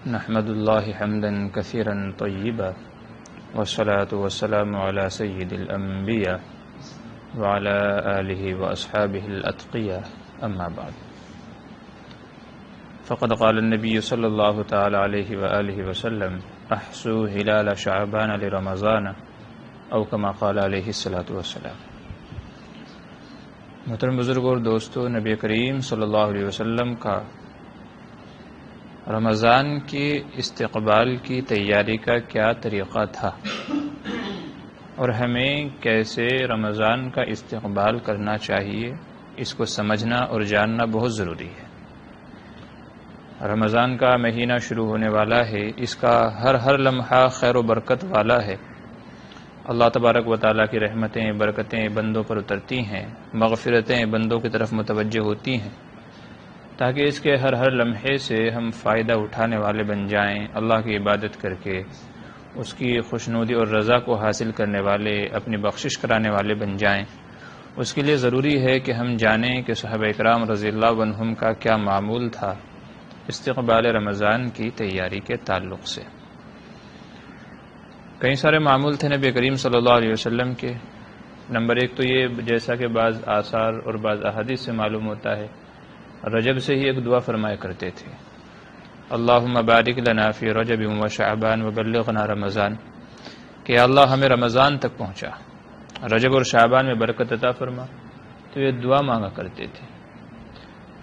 نحمد اللہ حمدا کثیرا طیبا والصلاة والسلام على سید الانبیاء وعلى آلہ واصحابہ الاتقیاء اما بعد فقد قال النبی صلی اللہ تعالی علیہ وآلہ وسلم احسوا ہلال شعبان لرمضان او کما قال علیہ الصلاۃ والسلام۔ محترم بزرگوں اور دوستو، نبی کریم صلی اللہ علیہ وسلم کا رمضان کے استقبال کی تیاری کا کیا طریقہ تھا اور ہمیں کیسے رمضان کا استقبال کرنا چاہیے، اس کو سمجھنا اور جاننا بہت ضروری ہے۔ رمضان کا مہینہ شروع ہونے والا ہے، اس کا ہر لمحہ خیر و برکت والا ہے۔ اللہ تبارک و تعالیٰ کی رحمتیں برکتیں بندوں پر اترتی ہیں، مغفرتیں بندوں کی طرف متوجہ ہوتی ہیں، تاکہ اس کے ہر لمحے سے ہم فائدہ اٹھانے والے بن جائیں، اللہ کی عبادت کر کے اس کی خوشنودی اور رضا کو حاصل کرنے والے، اپنی بخشش کرانے والے بن جائیں۔ اس کے لیے ضروری ہے کہ ہم جانیں کہ صحابہ اکرام رضی اللہ عنہم کا کیا معمول تھا استقبال رمضان کی تیاری کے تعلق سے۔ کئی سارے معمول تھے نبی کریم صلی اللہ علیہ وسلم کے۔ نمبر ایک تو یہ، جیسا کہ بعض آثار اور بعض احادیث سے معلوم ہوتا ہے، رجب سے ہی ایک دعا فرمایا کرتے تھے، اللہم بارک لنا فی رجب و شعبان وبلغنا رمضان، کہ اللہ ہمیں رمضان تک پہنچا، رجب اور شعبان میں برکت عطا فرما۔ تو یہ دعا مانگا کرتے تھے۔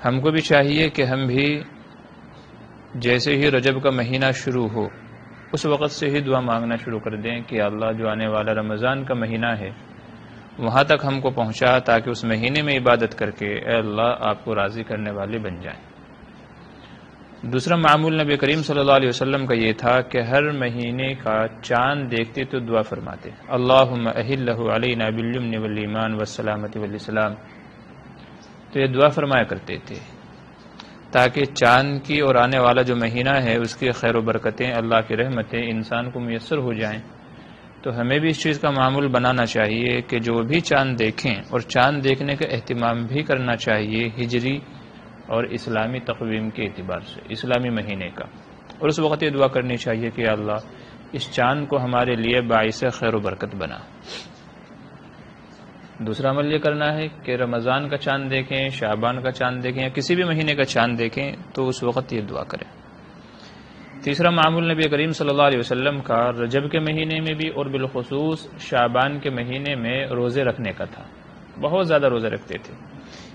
ہم کو بھی چاہیے کہ ہم بھی جیسے ہی رجب کا مہینہ شروع ہو اس وقت سے ہی دعا مانگنا شروع کر دیں کہ اللہ جو آنے والا رمضان کا مہینہ ہے وہاں تک ہم کو پہنچا، تاکہ اس مہینے میں عبادت کر کے اے اللہ آپ کو راضی کرنے والے بن جائیں۔ دوسرا معمول نبی کریم صلی اللہ علیہ وسلم کا یہ تھا کہ ہر مہینے کا چاند دیکھتے تو دعا فرماتے، اللہم اہلہ علینا بالیمن والایمان والسلامۃ والاسلام۔ تو یہ دعا فرمایا کرتے تھے تاکہ چاند کی اور آنے والا جو مہینہ ہے اس کی خیر و برکتیں، اللہ کی رحمتیں انسان کو میسر ہو جائیں۔ تو ہمیں بھی اس چیز کا معمول بنانا چاہیے کہ جو بھی چاند دیکھیں، اور چاند دیکھنے کا اہتمام بھی کرنا چاہیے ہجری اور اسلامی تقویم کے اعتبار سے، اسلامی مہینے کا، اور اس وقت یہ دعا کرنی چاہیے کہ اللہ اس چاند کو ہمارے لیے باعث خیر و برکت بنا۔ دوسرا عمل یہ کرنا ہے کہ رمضان کا چاند دیکھیں، شعبان کا چاند دیکھیں یا کسی بھی مہینے کا چاند دیکھیں تو اس وقت یہ دعا کریں۔ تیسرا معمول نبی کریم صلی اللہ علیہ وسلم کا رجب کے مہینے میں بھی اور بالخصوص شعبان کے مہینے میں روزے رکھنے کا تھا۔ بہت زیادہ روزے رکھتے تھے،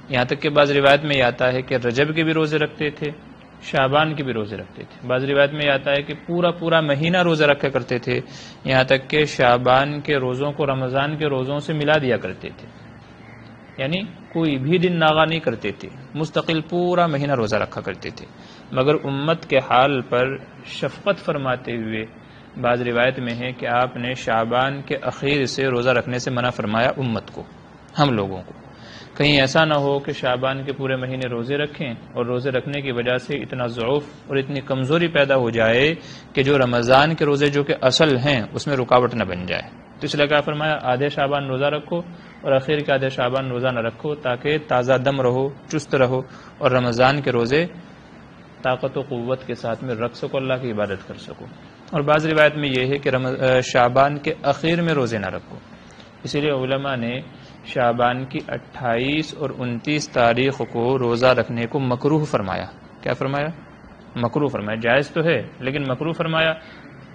یہاں تک کہ بعض روایت میں یہ آتا ہے کہ رجب کے بھی روزے رکھتے تھے، شعبان کے بھی روزے رکھتے تھے۔ بعض روایت میں یہ آتا ہے کہ پورا مہینہ روزہ رکھا کرتے تھے، یہاں تک کہ شعبان کے روزوں کو رمضان کے روزوں سے ملا دیا کرتے تھے، یعنی کوئی بھی دن ناغا نہیں کرتے تھے، مستقل پورا مہینہ روزہ رکھا کرتے تھے۔ مگر امت کے حال پر شفقت فرماتے ہوئے بعض روایت میں ہے کہ آپ نے شعبان کے اخیر سے روزہ رکھنے سے منع فرمایا امت کو، ہم لوگوں کو، کہیں ایسا نہ ہو کہ شعبان کے پورے مہینے روزے رکھیں اور روزے رکھنے کی وجہ سے اتنا ضعف اور اتنی کمزوری پیدا ہو جائے کہ جو رمضان کے روزے جو کہ اصل ہیں اس میں رکاوٹ نہ بن جائے۔ تو اس لیے کیا فرمایا، آدھے شعبان روزہ رکھو اور اخیر کے آدھے شعبان روزہ نہ رکھو، تاکہ تازہ دم رہو، چست رہو، اور رمضان کے روزے طاقت و قوت کے ساتھ میں رکھ سکو، اللہ کی عبادت کر سکو۔ اور بعض روایت میں یہ ہے کہ شعبان کے اخیر میں روزے نہ رکھو۔ اسی لیے علماء نے شعبان کی 28 اور 29 تاریخ کو روزہ رکھنے کو مکروہ فرمایا۔ کیا فرمایا؟ مکروہ فرمایا۔ جائز تو ہے لیکن مکروہ فرمایا۔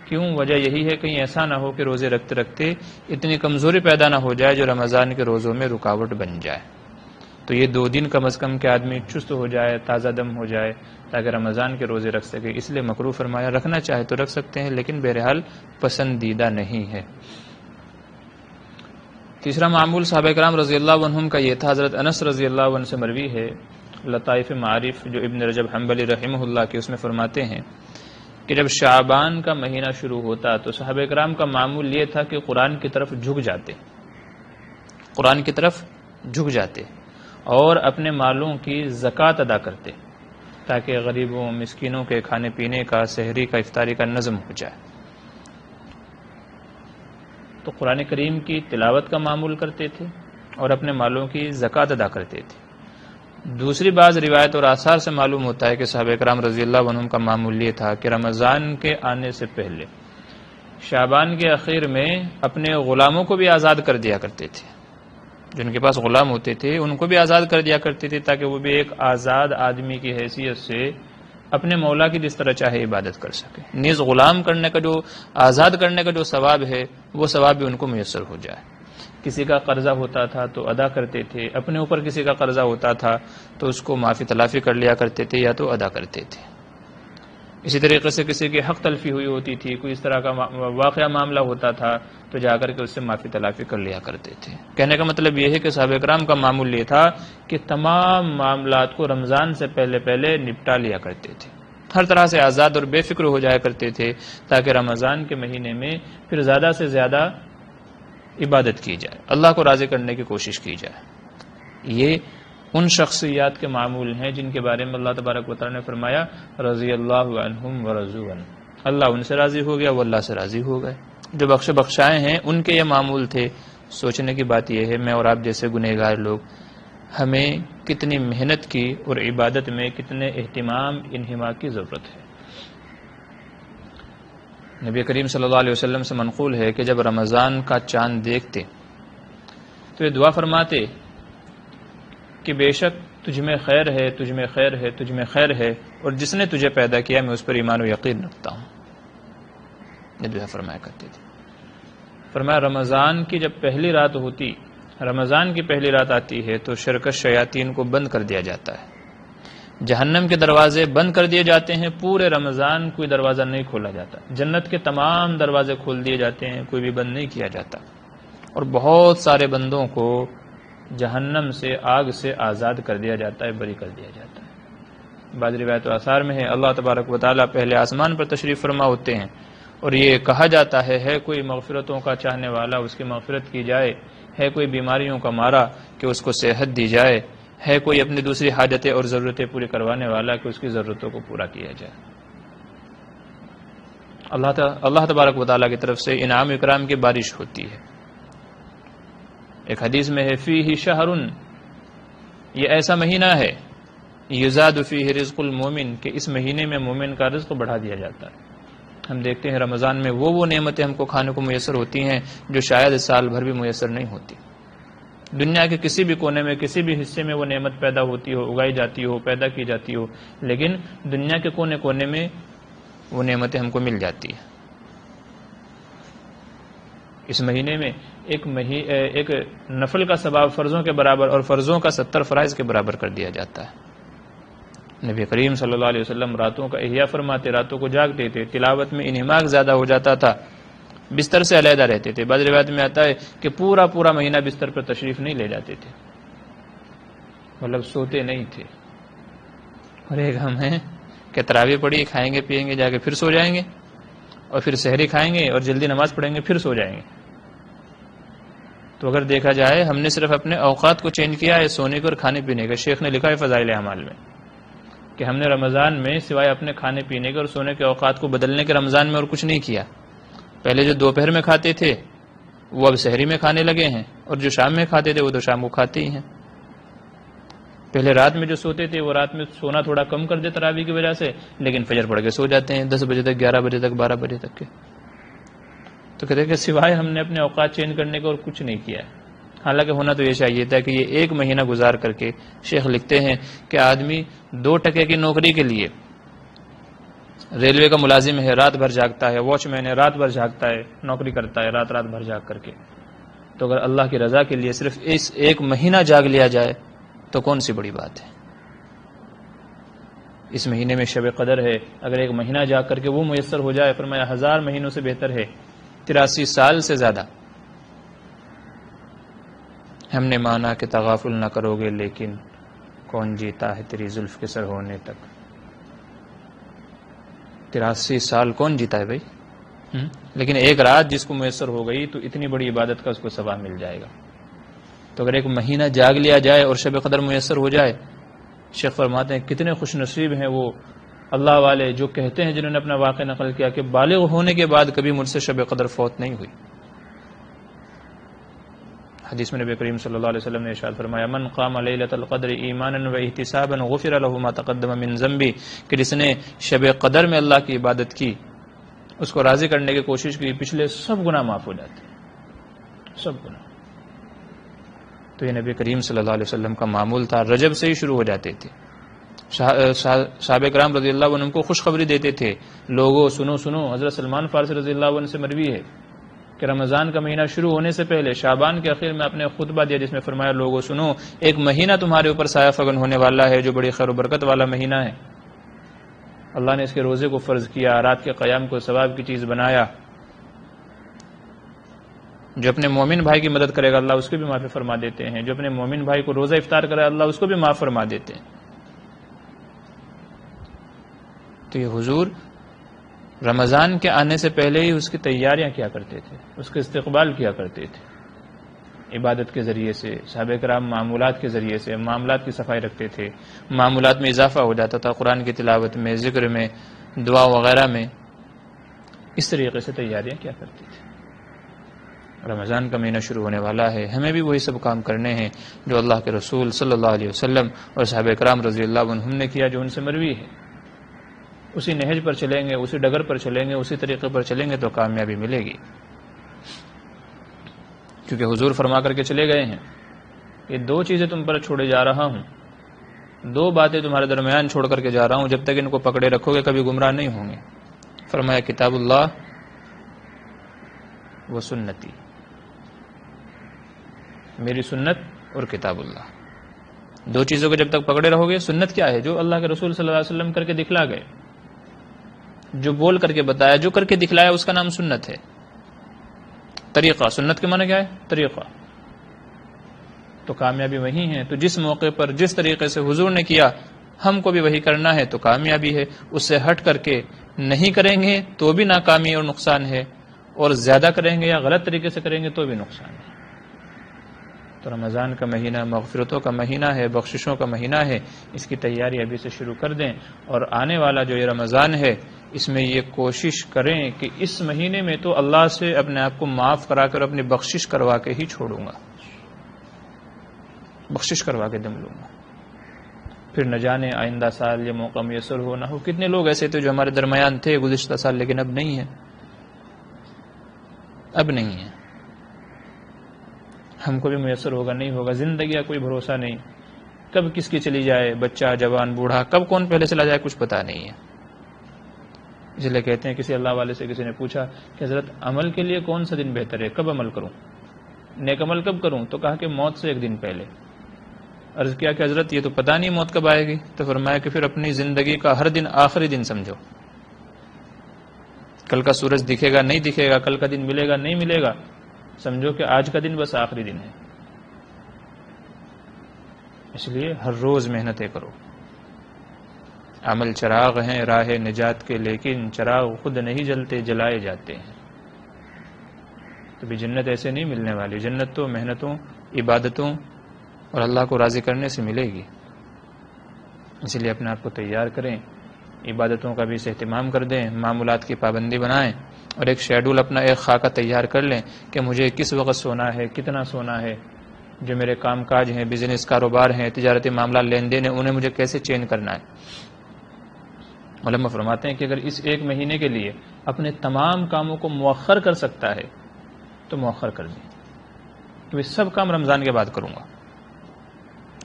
کیوں؟ وجہ یہی ہے کہیں ایسا نہ ہو کہ روزے رکھتے رکھتے اتنی کمزوری پیدا نہ ہو جائے جو رمضان کے روزوں میں رکاوٹ بن جائے۔ تو یہ 2 دن کم از کم کہ آدمی چست ہو جائے، تازہ دم ہو جائے، تاکہ رمضان کے روزے رکھ سکے، اس لیے مکروہ فرمایا۔ رکھنا چاہے تو رکھ سکتے ہیں لیکن بہرحال پسندیدہ نہیں ہے۔ تیسرا معمول صحابہ کرام رضی اللہ عنہم کا یہ تھا، حضرت انس رضی اللہ عنہ سے مروی ہے، لطائف معارف جو ابن رجب حنبلی رحمہ اللہ کے، اس میں فرماتے ہیں کہ جب شعبان کا مہینہ شروع ہوتا تو صحابہ کرام کا معمول یہ تھا کہ قرآن کی طرف جھک جاتے، قرآن کی طرف جھک جاتے اور اپنے مالوں کی زکوٰۃ ادا کرتے، تاکہ غریبوں مسکینوں کے کھانے پینے کا، سحری کا، افطاری کا نظم ہو جائے۔ تو قرآن کریم کی تلاوت کا معمول کرتے تھے اور اپنے مالوں کی زکوٰۃ ادا کرتے تھے۔ دوسری بعض روایت اور آثار سے معلوم ہوتا ہے کہ صحابہ کرام رضی اللہ عنہم کا معمول یہ تھا کہ رمضان کے آنے سے پہلے شعبان کے اخیر میں اپنے غلاموں کو بھی آزاد کر دیا کرتے تھے. جن کے پاس غلام ہوتے تھے ان کو بھی آزاد کر دیا کرتے تھے تاکہ وہ بھی ایک آزاد آدمی کی حیثیت سے اپنے مولا کی جس طرح چاہے عبادت کر سکے. نیز غلام کرنے کا جو آزاد کرنے کا جو ثواب ہے وہ ثواب بھی ان کو میسر ہو جائے. کسی کا قرضہ ہوتا تھا تو ادا کرتے تھے، اپنے اوپر کسی کا قرضہ ہوتا تھا تو اس کو معافی تلافی کر لیا کرتے تھے یا تو ادا کرتے تھے. اسی طریقے سے کسی کی حق تلفی ہوئی ہوتی تھی، کوئی اس طرح کا واقعہ معاملہ ہوتا تھا تو جا کر کے اس سے معافی تلافی کر لیا کرتے تھے. کہنے کا مطلب یہ ہے کہ صحابہ کرام کا معمول یہ تھا کہ تمام معاملات کو رمضان سے پہلے نپٹا لیا کرتے تھے، ہر طرح سے آزاد اور بے فکر ہو جایا کرتے تھے تاکہ رمضان کے مہینے میں پھر زیادہ سے زیادہ عبادت کی جائے، اللہ کو راضی کرنے کی کوشش کی جائے. یہ ان شخصیات کے معمول ہیں جن کے بارے میں اللہ تبارک و تعالی نے فرمایا رضی اللہ عنہم ورضوا عنہ، اللہ ان سے راضی ہو گیا وہ اللہ سے راضی ہو گئے. جو بخشائے ہیں ان کے یہ معمول تھے. سوچنے کی بات یہ ہے میں اور آپ جیسے گنہگار لوگ ہمیں کتنی محنت کی اور عبادت میں کتنے اہتمام انہماک کی ضرورت ہے. نبی کریم صلی اللہ علیہ وسلم سے منقول ہے کہ جب رمضان کا چاند دیکھتے تو یہ دعا فرماتے کہ بے شک تجھ میں خیر ہے، تجھ میں خیر ہے، تجھ میں خیر ہے، اور جس نے تجھے پیدا کیا میں اس پر ایمان و یقین رکھتا ہوں. یہ دعا فرمایا کرتے تھے. فرمایا رمضان کی جب پہلی رات ہوتی، رمضان کی پہلی رات آتی ہے تو شرکش شیاطین کو بند کر دیا جاتا ہے، جہنم کے دروازے بند کر دیے جاتے ہیں، پورے رمضان کوئی دروازہ نہیں کھولا جاتا. جنت کے تمام دروازے کھول دیے جاتے ہیں، کوئی بھی بند نہیں کیا جاتا، اور بہت سارے بندوں کو جہنم سے آگ سے آزاد کر دیا جاتا ہے، بری کر دیا جاتا ہے. بعض روایت و آثار میں ہے اللہ تبارک و تعالیٰ پہلے آسمان پر تشریف فرما ہوتے ہیں اور یہ کہا جاتا ہے کوئی مغفرتوں کا چاہنے والا اس کی مغفرت کی جائے، ہے کوئی بیماریوں کا مارا کہ اس کو صحت دی جائے، ہے کوئی اپنی دوسری حاجتیں اور ضرورتیں پوری کروانے والا کہ اس کی ضرورتوں کو پورا کیا جائے. اللہ تبارک و تعالیٰ کی طرف سے انعام اکرام کی بارش ہوتی ہے. ایک حدیث میں ہے فیہ شہر، یہ ایسا مہینہ ہے یزاد فیہ رزق المومن کہ اس مہینے میں مومن کا رزق بڑھا دیا جاتا ہے. ہم دیکھتے ہیں رمضان میں وہ نعمتیں ہم کو کھانے کو میسر ہوتی ہیں جو شاید سال بھر بھی میسر نہیں ہوتی. دنیا کے کسی بھی کونے میں کسی بھی حصے میں وہ نعمت پیدا ہوتی ہو، اگائی جاتی ہو، پیدا کی جاتی ہو، لیکن دنیا کے کونے کونے میں وہ نعمتیں ہم کو مل جاتی ہیں. اس مہینے میں ایک نفل کا ثواب فرضوں کے برابر اور فرضوں کا 70 فرائض کے برابر کر دیا جاتا ہے. نبی کریم صلی اللہ علیہ وسلم راتوں کا احیاء فرماتے، راتوں کو جاگتے تھے، تلاوت میں انہماک زیادہ ہو جاتا تھا، بستر سے علیحدہ رہتے تھے. بعض روایت میں آتا ہے کہ پورا مہینہ بستر پر تشریف نہیں لے جاتے تھے، مطلب سوتے نہیں تھے. اور ایک ہم ہیں کہ تراویح پڑھی، کھائیں گے پیئیں گے، جا کے پھر سو جائیں گے، اور پھر سحری کھائیں گے اور جلدی نماز پڑھیں گے، پھر سو جائیں گے. تو اگر دیکھا جائے ہم نے صرف اپنے اوقات کو چینج کیا ہے سونے کے اور کھانے پینے کا. شیخ نے لکھا ہے فضائل اعمال میں کہ ہم نے رمضان میں سوائے اپنے کھانے پینے کے اور سونے کے اوقات کو بدلنے کے رمضان میں اور کچھ نہیں کیا. پہلے جو دوپہر میں کھاتے تھے وہ اب سحری میں کھانے لگے ہیں، اور جو شام میں کھاتے تھے وہ تو شام کو کھاتے ہی ہیں. پہلے رات میں جو سوتے تھے وہ رات میں سونا تھوڑا کم کر دے تراویح کی وجہ سے، لیکن فجر پڑھ کے سو جاتے ہیں 10 بجے تک، 11 بجے تک، 12 بجے تک کے. تو کہتے ہیں کہ سوائے ہم نے اپنے اوقات چینج کرنے کا اور کچھ نہیں کیا ہے. حالانکہ ہونا تو یہ چاہیے تھا کہ یہ ایک مہینہ گزار کر کے شیخ لکھتے ہیں کہ آدمی 2 ٹکے کی نوکری کے لیے، ریلوے کا ملازم ہے رات بھر جاگتا ہے، واچ مین ہے رات بھر جاگتا ہے، نوکری کرتا ہے رات بھر جاگ کر کے، تو اگر اللہ کی رضا کے لیے صرف اس ایک مہینہ جاگ لیا جائے تو کون سی بڑی بات ہے. اس مہینے میں شب قدر ہے، اگر ایک مہینہ جاگ کر کے وہ میسر ہو جائے فرمایا 1000 مہینوں سے بہتر ہے، 83 سال سے زیادہ. ہم نے مانا کہ تغافل نہ کرو گے، لیکن کون جیتا ہے تیری زلف کے سر ہونے تک. 83 سال کون جیتا ہے بھائی؟ لیکن ایک رات جس کو میسر ہو گئی تو اتنی بڑی عبادت کا اس کو ثواب مل جائے گا. تو اگر ایک مہینہ جاگ لیا جائے اور شب قدر میسر ہو جائے، شیخ فرماتے ہیں کتنے خوش نصیب ہیں وہ اللہ والے جو کہتے ہیں، جنہوں نے اپنا واقعہ نقل کیا کہ بالغ ہونے کے بعد کبھی مجھ سے شب قدر فوت نہیں ہوئی. حدیث میں نبی کریم صلی اللہ علیہ وسلم نے ارشاد فرمایا من قام لیلۃ القدر ایمانا واحتسابا غفر له ما تقدم من ذنبه، کہ جس نے شب قدر میں اللہ کی عبادت کی، اس کو راضی کرنے کی کوشش کی، پچھلے سب گناہ معاف ہو جاتے ہیں، سب گناہ۔ تو یہ نبی کریم صلی اللہ علیہ وسلم کا معمول تھا، رجب سے ہی شروع ہو جاتے تھے۔ صحابہ کرام رضی اللہ عنہ کو خوشخبری دیتے تھے، لوگوں سنو سنو، حضرت سلمان فارسی رضی اللہ عنہ سے مروی ہے کہ رمضان کا مہینہ شروع ہونے سے پہلے شعبان کے آخر میں آپ نے خطبہ دیا جس میں فرمایا لوگوں سنو، ایک مہینہ تمہارے اوپر سایہ فگن ہونے والا ہے جو بڑی خیر و برکت والا مہینہ ہے، اللہ نے اس کے روزے کو فرض کیا، رات کے قیام کو ثواب کی چیز بنایا، جو اپنے مومن بھائی کی مدد کرے گا اللہ اس کو بھی معاف فرما دیتے ہیں، جو اپنے مومن بھائی کو روزہ افطار کرے اللہ اس کو بھی معاف فرما دیتے ہیں۔ تو یہ حضور رمضان کے آنے سے پہلے ہی اس کی تیاریاں کیا کرتے تھے، اس کا استقبال کیا کرتے تھے، عبادت کے ذریعے سے، صحابہ کرام معمولات کے ذریعے سے معاملات کی صفائی رکھتے تھے، معمولات میں اضافہ ہو جاتا تھا، قرآن کی تلاوت میں، ذکر میں، دعا وغیرہ میں، اس طریقے سے تیاریاں کیا کرتے تھے۔ رمضان کا مہینہ شروع ہونے والا ہے، ہمیں بھی وہی سب کام کرنے ہیں جو اللہ کے رسول صلی اللہ علیہ وسلم اور صحابہ کرام رضی اللہ عنہم نے کیا، جو ان سے مروی ہے۔ اسی نہج پر چلیں گے، اسی ڈگر پر چلیں گے، اسی طریقے پر چلیں گے تو کامیابی ملے گی، کیونکہ حضور فرما کر کے چلے گئے ہیں کہ دو چیزیں تم پر چھوڑے جا رہا ہوں، دو باتیں تمہارے درمیان چھوڑ کر کے جا رہا ہوں، جب تک ان کو پکڑے رکھو گے کبھی گمراہ نہیں ہوں گے۔ فرمایا کتاب اللہ و سنتی، میری سنت اور کتاب اللہ، دو چیزوں کو جب تک پکڑے رہو گے۔ سنت کیا ہے؟ جو اللہ کے رسول صلی اللہ علیہ وسلم کر کے دکھلا گئے، جو بول کر کے بتایا، جو کر کے دکھلایا، اس کا نام سنت ہے۔ طریقہ، سنت کے معنی کیا ہے؟ طریقہ۔ تو کامیابی وہی ہے، تو جس موقع پر جس طریقے سے حضور نے کیا ہم کو بھی وہی کرنا ہے تو کامیابی ہے، اس سے ہٹ کر کے نہیں کریں گے تو بھی ناکامی اور نقصان ہے، اور زیادہ کریں گے یا غلط طریقے سے کریں گے تو بھی نقصان ہے۔ تو رمضان کا مہینہ مغفرتوں کا مہینہ ہے، بخششوں کا مہینہ ہے، اس کی تیاری ابھی سے شروع کر دیں، اور آنے والا جو یہ رمضان ہے اس میں یہ کوشش کریں کہ اس مہینے میں تو اللہ سے اپنے آپ کو معاف کرا کر اپنی بخشش کروا کے ہی چھوڑوں گا، بخشش کروا کے دم لوں گا، پھر نہ جانے آئندہ سال یہ موقع میسر ہو نہ ہو۔ کتنے لوگ ایسے تھے جو ہمارے درمیان تھے گزشتہ سال لیکن اب نہیں ہے، اب نہیں ہے، ہم کو بھی میسر ہوگا نہیں ہوگا، زندگی کا کوئی بھروسہ نہیں، کب کس کی چلی جائے، بچہ جوان بوڑھا، کب کون پہلے چلا جائے کچھ پتہ نہیں ہے۔ اس لیے کہتے ہیں کسی اللہ والے سے کسی نے پوچھا کہ حضرت عمل کے لیے کون سا دن بہتر ہے، کب عمل کروں، نیک عمل کب کروں؟ تو کہا کہ موت سے ایک دن پہلے۔ عرض کیا کہ حضرت یہ تو پتہ نہیں موت کب آئے گی، تو فرمایا کہ پھر اپنی زندگی کا ہر دن آخری دن سمجھو، کل کا سورج دکھے گا نہیں دکھے گا، کل کا دن ملے گا نہیں ملے گا، سمجھو کہ آج کا دن بس آخری دن ہے۔ اس لیے ہر روز محنتیں کرو۔ عمل چراغ ہیں راہ نجات کے، لیکن چراغ خود نہیں جلتے جلائے جاتے ہیں۔ تو بھی جنت ایسے نہیں ملنے والی، جنت تو محنتوں، عبادتوں اور اللہ کو راضی کرنے سے ملے گی۔ اس لیے اپنے آپ کو تیار کریں، عبادتوں کا بھی اس اہتمام کر دیں، معمولات کی پابندی بنائیں، اور ایک شیڈول اپنا ایک خاکہ تیار کر لیں کہ مجھے کس وقت سونا ہے، کتنا سونا ہے، جو میرے کام کاج ہیں، بزنس کاروبار ہیں، تجارتی معاملات لین دین ہیں، انہیں مجھے کیسے چینج کرنا ہے۔ علماء فرماتے ہیں کہ اگر اس ایک مہینے کے لیے اپنے تمام کاموں کو مؤخر کر سکتا ہے تو مؤخر کر دیں، تو یہ سب کام رمضان کے بعد کروں گا،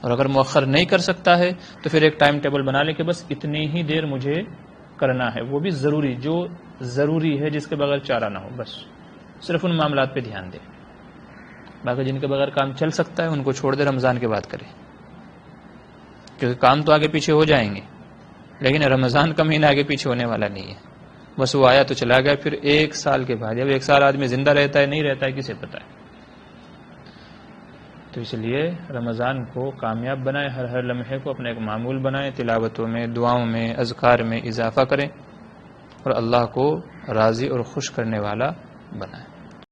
اور اگر مؤخر نہیں کر سکتا ہے تو پھر ایک ٹائم ٹیبل بنا لے کہ بس اتنی ہی دیر مجھے کرنا ہے، وہ بھی ضروری، جو ضروری ہے، جس کے بغیر چارہ نہ ہو، بس صرف ان معاملات پہ دھیان دیں، باقی جن کے بغیر کام چل سکتا ہے ان کو چھوڑ دے، رمضان کے بعد کریں، کیونکہ کام تو آگے پیچھے ہو جائیں گے لیکن رمضان کا مہینہ آگے پیچھے ہونے والا نہیں ہے، بس وہ آیا تو چلا گیا، پھر ایک سال کے بعد، جب ایک سال آدمی زندہ رہتا ہے نہیں رہتا ہے کسے پتہ ہے۔ تو اس لیے رمضان کو کامیاب بنائیں، ہر لمحے کو اپنا ایک معمول بنائیں، تلاوتوں میں، دعاؤں میں، اذکار میں اضافہ کریں، اور اللہ کو راضی اور خوش کرنے والا بنائیں۔